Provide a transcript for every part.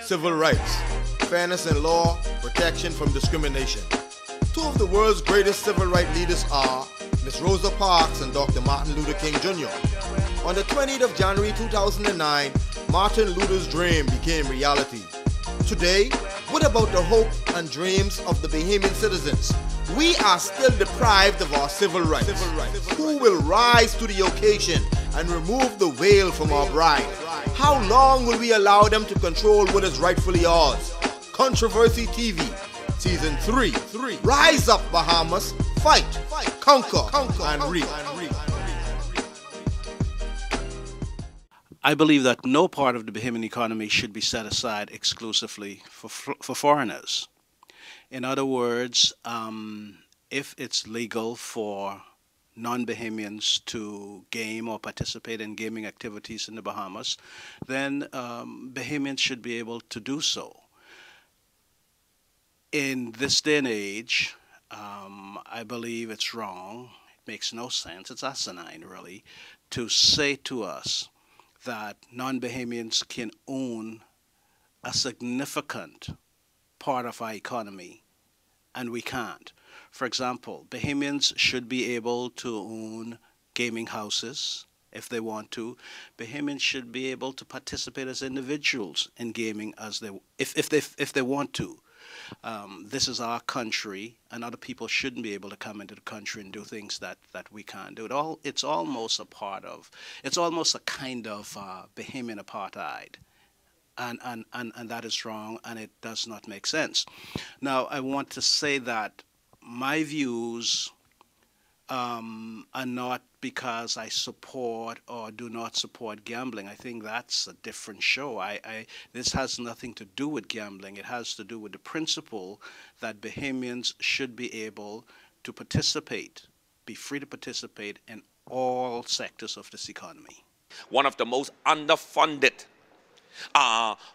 Civil rights, fairness in law, protection from discrimination. Two of the world's greatest civil rights leaders are Ms. Rosa Parks and Dr. Martin Luther King Jr. On the 20th of January 2009, Martin Luther's dream became reality. Today, what about the hope and dreams of the Bahamian citizens? We are still deprived of our civil rights. Who will rise to the occasion and remove the veil from our bride? How long will we allow them to control what is rightfully ours? Controversy TV, Season 3. Rise up, Bahamas. Fight, conquer, and reap. I believe that no part of the Bahamian economy should be set aside exclusively for foreigners. In other words, if it's legal for non-Bahamians to game or participate in gaming activities in the Bahamas, then Bahamians should be able to do so. In this day and age, I believe it's wrong. It makes no sense. It's asinine, really, to say to us that non-Bahamians can own a significant part of our economy, and we can't. For example, Bahamians should be able to own gaming houses if they want to. Bahamians should be able to participate as individuals in gaming if they want to. This is our country, and other people shouldn't be able to come into the country and do things that we can't do. It's almost a kind of Bahamian apartheid. And that is wrong, and it does not make sense. Now, I want to say that my views are not because I support or do not support gambling. I think that's a different show. This has nothing to do with gambling. It has to do with the principle that Bahamians should be able to participate, be free to participate in all sectors of this economy. One of the most underfunded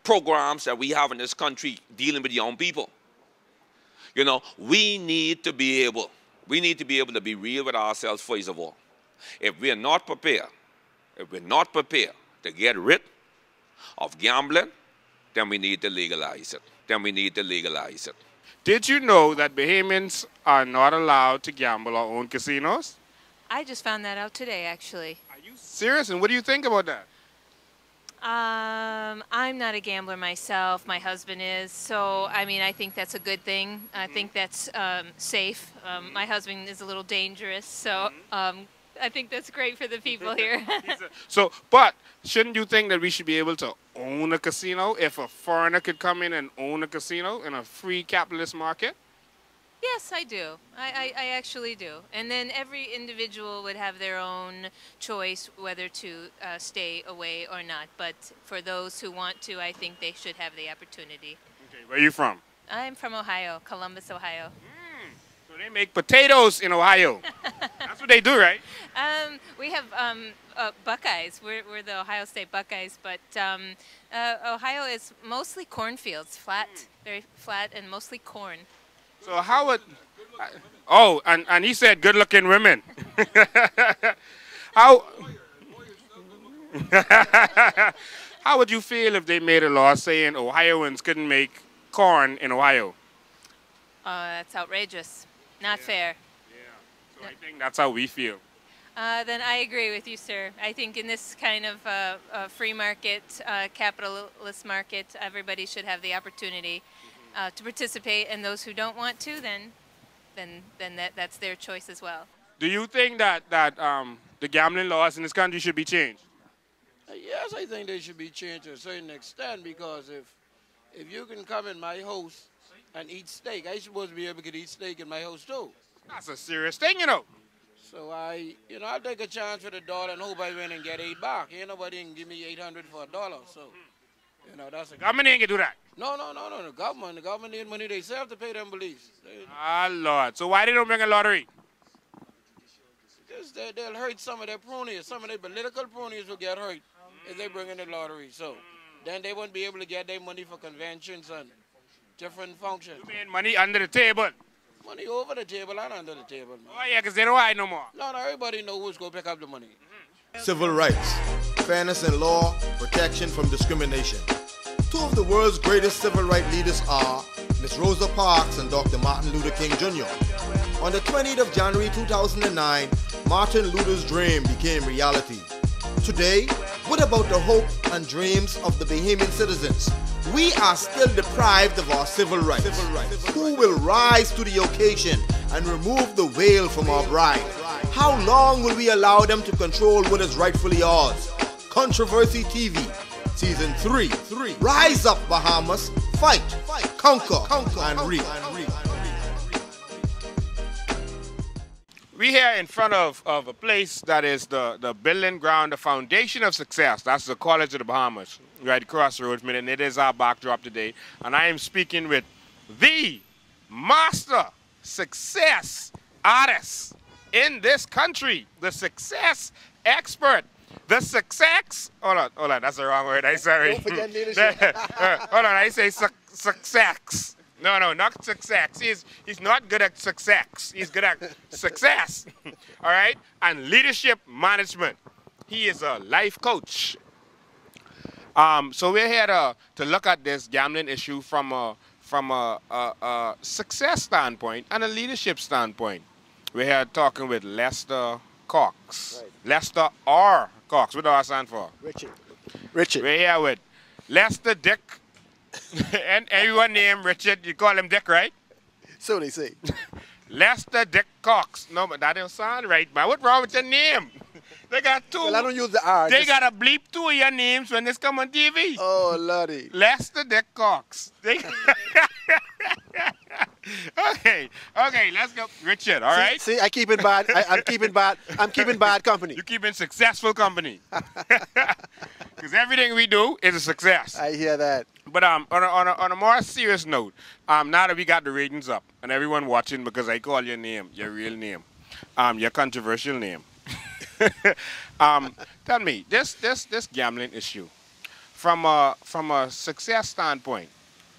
programs that we have in this country dealing with young people. You know, we need to be able to be real with ourselves first of all. If we're not prepared to get rid of gambling, then we need to legalize it. Did you know that Bahamians are not allowed to gamble or own casinos? I just found that out today, actually. Are you serious? And what do you think about that? I'm not a gambler myself. My husband is. So, I mean, I think that's a good thing. I think that's safe. My husband is a little dangerous. So, I think that's great for the people here. But shouldn't you think that we should be able to own a casino if a foreigner could come in and own a casino in a free capitalist market? Yes, I do. I actually do. And then every individual would have their own choice whether to stay away or not. But for those who want to, I think they should have the opportunity. Okay, where are you from? I'm from Ohio, Columbus, Ohio. So they make potatoes in Ohio. That's what they do, right? We have Buckeyes. We're the Ohio State Buckeyes, but Ohio is mostly cornfields, very flat, and mostly corn. So how would... Oh, and he said good-looking women. How would you feel if they made a law saying Ohioans couldn't make corn in Ohio? That's outrageous. Not fair. Yeah, so I think that's how we feel. Then I agree with you, sir. I think in this kind of free market, capitalist market, everybody should have the opportunity to participate, and those who don't want to, then that's their choice as well. Do you think that the gambling laws in this country should be changed? Yes, I think they should be changed to a certain extent, because if you can come in my house and eat steak, I supposed to be able to eat steak in my house too. That's a serious thing, you know. So I'll take a chance with $1 and hope I win and get $8 back. Ain't nobody can give me $800 for $1. So, that's a government ain't gonna do that. No. The government need money themselves to pay them police. Lord. So why they don't bring a lottery? Because they'll hurt some of their cronies. Some of their political cronies will get hurt if they bring in the lottery. So then they won't be able to get their money for conventions and different functions. You mean money under the table? Money over the table and under the table, man. Oh, yeah, because they don't hide no more. No, everybody knows who's going to pick up the money. Civil rights, fairness in law, protection from discrimination. Two of the world's greatest civil rights leaders are Ms. Rosa Parks and Dr. Martin Luther King Jr. On the 20th of January 2009, Martin Luther's dream became reality. Today, what about the hope and dreams of the Bahamian citizens? We are still deprived of our civil rights. Who will rise to the occasion and remove the veil from our bride? How long will we allow them to control what is rightfully ours? Controversy TV, Season 3. Rise up, Bahamas. Fight, conquer, and reap. We here in front of a place that is the building ground, the foundation of success. That's the College of the Bahamas, right across the road from it, and it is our backdrop today. And I am speaking with the master success artist in this country, the success expert, the success. Hold on, that's the wrong word. I'm sorry. Don't forget leadership. Hold on, I say success. No, not success. He's not good at success. He's good at success. All right? And leadership management. He is a life coach. So we're here to look at this gambling issue from a success standpoint and a leadership standpoint. We're here talking with Lester Cox. Right. Lester R. Cox. What do I stand for? Richard. We're here with Lester Dick. And everyone named Richard, you call him Dick, right? So they say. Lester Dick Cox. No, but that don't sound right, man. What's wrong with your name? They got two. Well, I don't use the R. They got to bleep two of your names when this come on TV. Oh, Lordy. Lester Dick Cox. Okay, let's go. Richard, all right? See, I keep it bad. I'm keeping bad company. You keep in successful company. Because everything we do is a success. I hear that. But on a more serious note, now that we got the ratings up and everyone watching, because I call your name, your real name, your controversial name. Tell me, this gambling issue, from a success standpoint,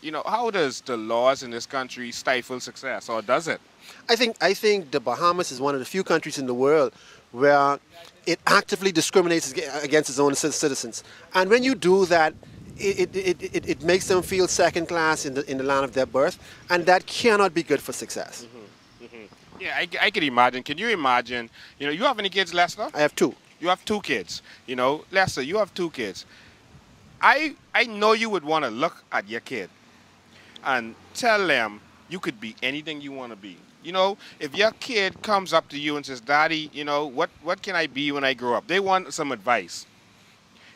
you know, how does the laws in this country stifle success, or does it? I think the Bahamas is one of the few countries in the world where it actively discriminates against its own citizens. And when you do that, it makes them feel second class in the land of their birth, and that cannot be good for success. Yeah, I could imagine. Can you imagine? You know, you have any kids, Lester? I have two. You have two kids. You know, Lester, you have two kids. I know you would want to look at your kid and tell them you could be anything you want to be. You know, if your kid comes up to you and says, Daddy, you know, what can I be when I grow up? They want some advice.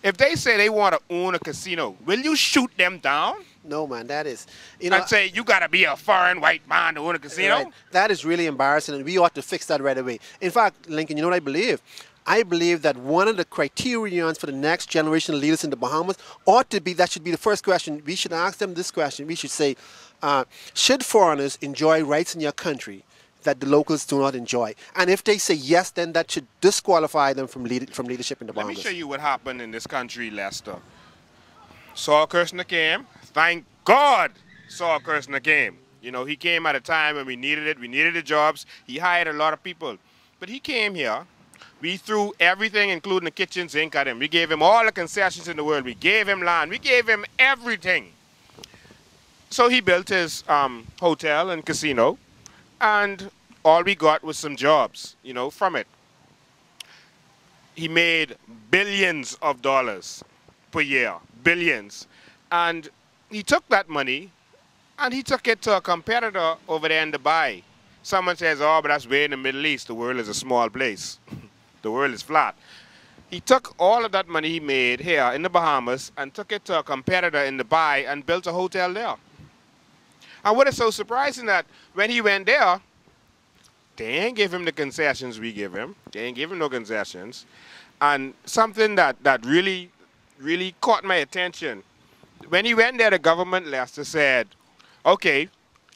If they say they want to own a casino, will you shoot them down? No, man, that is, you know. And say, you got to be a foreign white man to own a casino? Right. That is really embarrassing, and we ought to fix that right away. In fact, Lincoln, you know what I believe? I believe that one of the criterions for the next generation of leaders in the Bahamas ought to be, that should be the first question. We should ask them this question. We should say, should foreigners enjoy rights in your country that the locals do not enjoy? And if they say yes, then that should disqualify them from leadership in the Bahamas. Let me show you what happened in this country, Lester. Saul Kirshner came. Thank God Saul Kirshner came. You know, he came at a time when we needed it. We needed the jobs. He hired a lot of people. But he came here. We threw everything, including the kitchen sink, at him. We gave him all the concessions in the world. We gave him land. We gave him everything. So he built his hotel and casino, and all we got was some jobs, you know, from it. He made billions of dollars per year, billions. And he took that money, and he took it to a competitor over there in Dubai. Someone says, oh, but that's way in the Middle East. The world is a small place. The world is flat. He took all of that money he made here in the Bahamas and took it to a competitor in Dubai and built a hotel there. And what is so surprising that when he went there, they ain't give him the concessions we give him. They ain't give him no concessions. And something that really, really caught my attention, when he went there, the government, Lester, said, okay,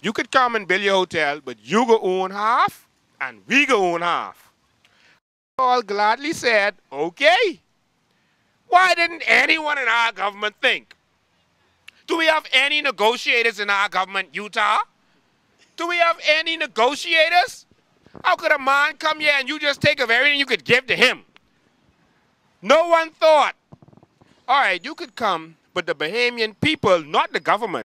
you could come and build your hotel, but you go own half, and we go own half. All gladly said, okay. Why didn't anyone in our government think? Do we have any negotiators in our government, Utah? Do we have any negotiators? How could a man come here and you just take of everything you could give to him? No one thought, all right, you could come, but the Bahamian people, not the government.